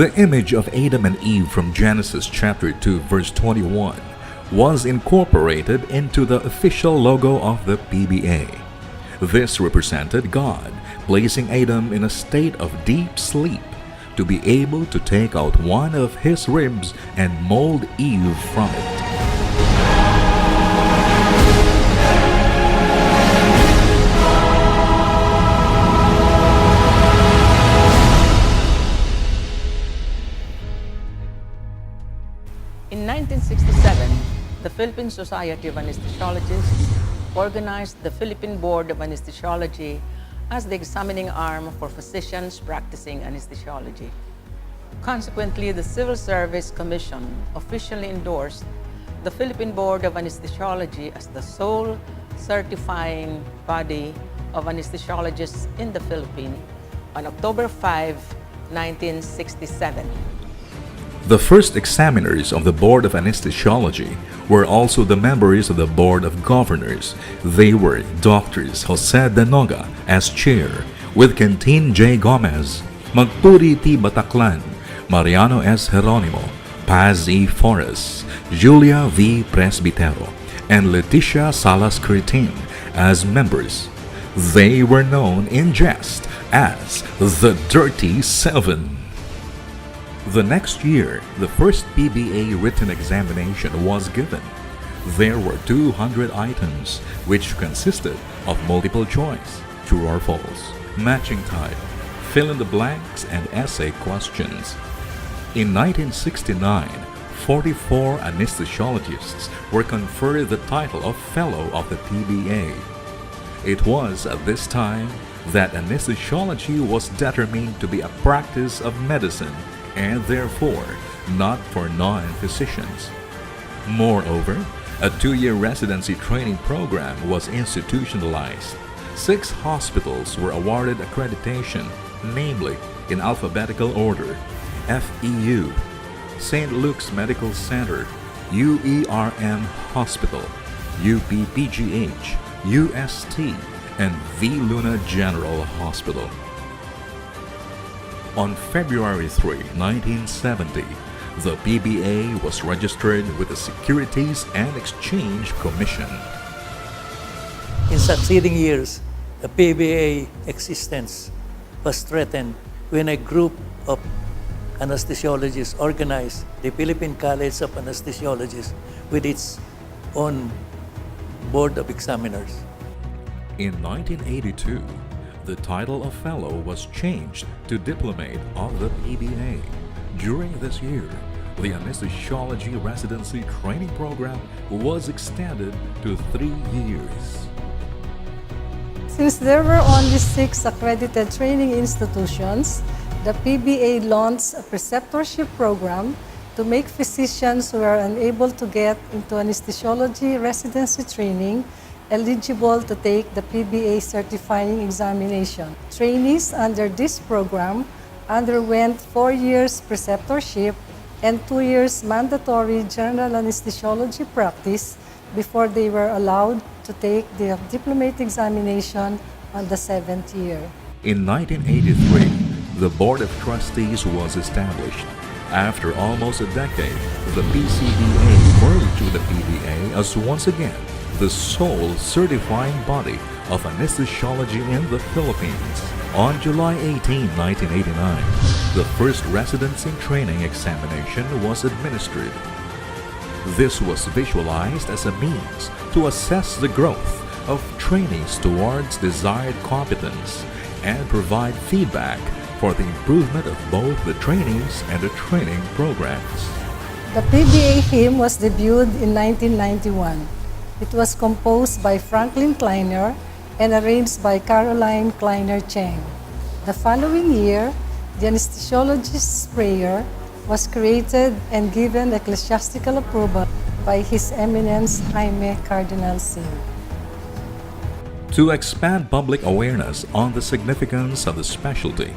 The image of Adam and Eve from Genesis chapter 2 verse 21 was incorporated into the official logo of the PBA. This represented God placing Adam in a state of deep sleep to be able to take out one of his ribs and mold Eve from it. In 1967, the Philippine Society of Anesthesiologists organized the Philippine Board of Anesthesiology as the examining arm for physicians practicing anesthesiology. Consequently, the Civil Service Commission officially endorsed the Philippine Board of Anesthesiology as the sole certifying body of anesthesiologists in the Philippines on October 5, 1967. The first examiners of the Board of Anesthesiology were also the members of the Board of Governors. They were Doctors Jose Danoga as chair, with Quintin J. Gomez, Magpuri T. Bataclan, Mariano S. Geronimo, Paz E. Forres, Julia V. Presbitero, and Leticia Salas Curtin as members. They were known in jest as the Dirty Seven. The next year, the first PBA written examination was given. There were 200 items, which consisted of multiple choice, true or false, matching type, fill in the blanks, and essay questions. In 1969, 44 anesthesiologists were conferred the title of Fellow of the PBA. It was at this time that anesthesiology was determined to be a practice of medicine and therefore not for non-physicians. Moreover, a 2-year residency training program was institutionalized. 6 hospitals were awarded accreditation, namely in alphabetical order: FEU, St. Luke's Medical Center, UERM Hospital, UPPGH, UST, and V. Luna General Hospital. On February 3, 1970, the PBA was registered with the Securities and Exchange Commission. In succeeding years, the PBA existence was threatened when a group of anesthesiologists organized the Philippine College of Anesthesiologists with its own board of examiners. In 1982, the title of Fellow was changed to Diplomate of the PBA. During this year, the anesthesiology residency training program was extended to 3 years. Since there were only 6 accredited training institutions, the PBA launched a preceptorship program to make physicians who are unable to get into anesthesiology residency training eligible to take the PBA certifying examination. Trainees under this program underwent 4 years preceptorship and 2 years mandatory general anesthesiology practice before they were allowed to take the diplomate examination on the 7th year. In 1983, the Board of Trustees was established. After almost a decade, the PCDA merged with the PBA as once again the sole certifying body of anesthesiology in the Philippines. On July 18, 1989, the first residency training examination was administered. This was visualized as a means to assess the growth of trainees towards desired competence and provide feedback for the improvement of both the trainees and the training programs. The PBA hymn was debuted in 1991. It was composed by Franklin Kleiner and arranged by Caroline Kleiner Cheng. The following year, the anesthesiologist's prayer was created and given ecclesiastical approval by His Eminence Jaime Cardinal Singh. To expand public awareness on the significance of the specialty,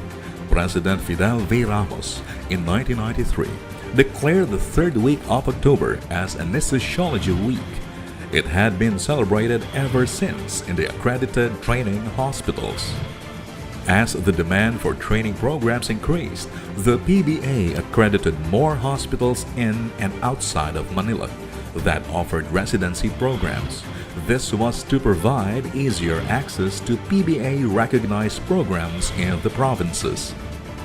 President Fidel V. Ramos in 1993 declared the 3rd week of October as Anesthesiology Week. It had been celebrated ever since in the accredited training hospitals. As the demand for training programs increased, the PBA accredited more hospitals in and outside of Manila that offered residency programs. This was to provide easier access to PBA-recognized programs in the provinces.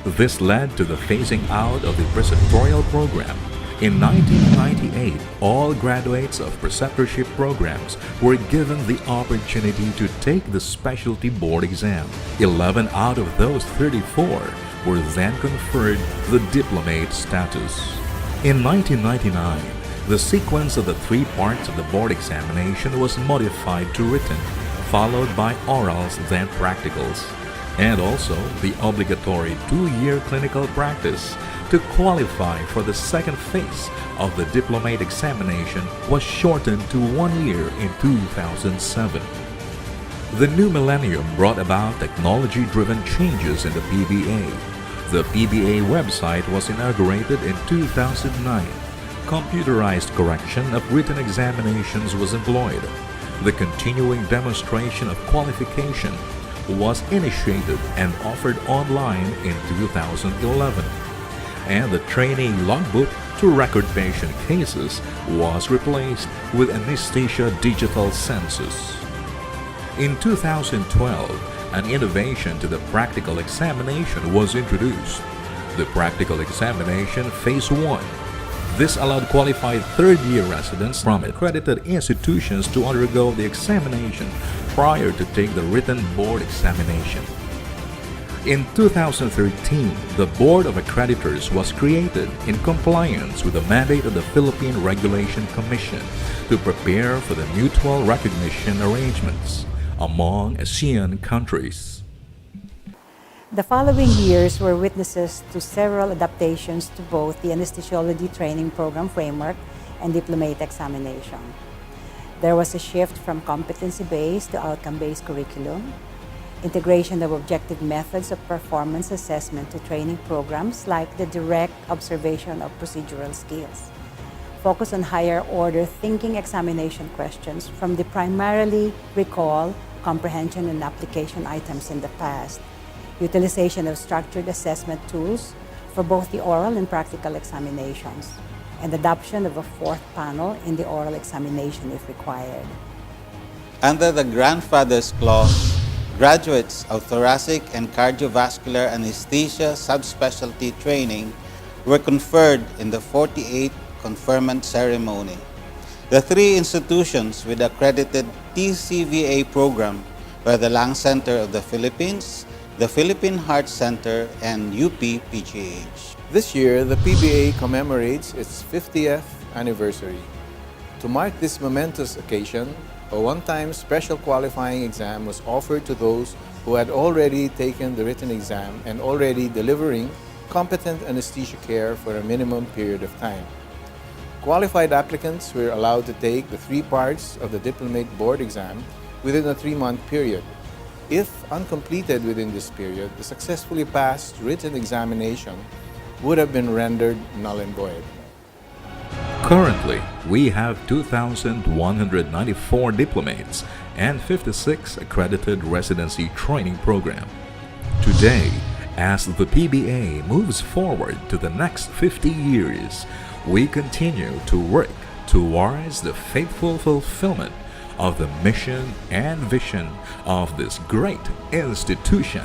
This led to the phasing out of the preceptorial program. In 1998, all graduates of preceptorship programs were given the opportunity to take the specialty board exam. 11 out of those 34 were then conferred the diplomate status. In 1999, the sequence of the three parts of the board examination was modified to written, followed by orals, then practicals, and also the obligatory 2-year clinical practice to qualify for the second phase of the diplomate examination was shortened to 1 year in 2007. The new millennium brought about technology-driven changes in the PBA. The PBA website was inaugurated in 2009. Computerized correction of written examinations was employed. The continuing demonstration of qualification was initiated and offered online in 2011. And the trainee logbook to record patient cases was replaced with Anesthesia Digital Census. In 2012, an innovation to the practical examination was introduced. The practical examination Phase 1. This allowed qualified third-year residents from accredited institutions to undergo the examination prior to take the written board examination. In 2013, the Board of Accreditors was created in compliance with the mandate of the Philippine Regulation Commission to prepare for the mutual recognition arrangements among ASEAN countries. The following years were witnesses to several adaptations to both the anesthesiology training program framework and diplomate examination. There was a shift from competency-based to outcome-based curriculum, integration of objective methods of performance assessment to training programs like the direct observation of procedural skills, focus on higher-order thinking examination questions from the primarily recall, comprehension, and application items in the past, utilization of structured assessment tools for both the oral and practical examinations, and adoption of a fourth panel in the oral examination if required. Under the Grandfather's Clause, graduates of thoracic and cardiovascular anesthesia subspecialty training were conferred in the 48th conferment ceremony. The three institutions with accredited TCVA program were the Lung Center of the Philippines, the Philippine Heart Center, and UP-PGH. This year, the PBA commemorates its 50th anniversary. To mark this momentous occasion, a one-time special qualifying exam was offered to those who had already taken the written exam and already delivering competent anesthesia care for a minimum period of time. Qualified applicants were allowed to take the three parts of the diplomate board exam within a 3-month period. If uncompleted within this period, the successfully passed written examination would have been rendered null and void. Currently, we have 2,194 diplomates and 56 accredited residency training programs. Today, as the PBA moves forward to the next 50 years, we continue to work towards the faithful fulfillment of the mission and vision of this great institution.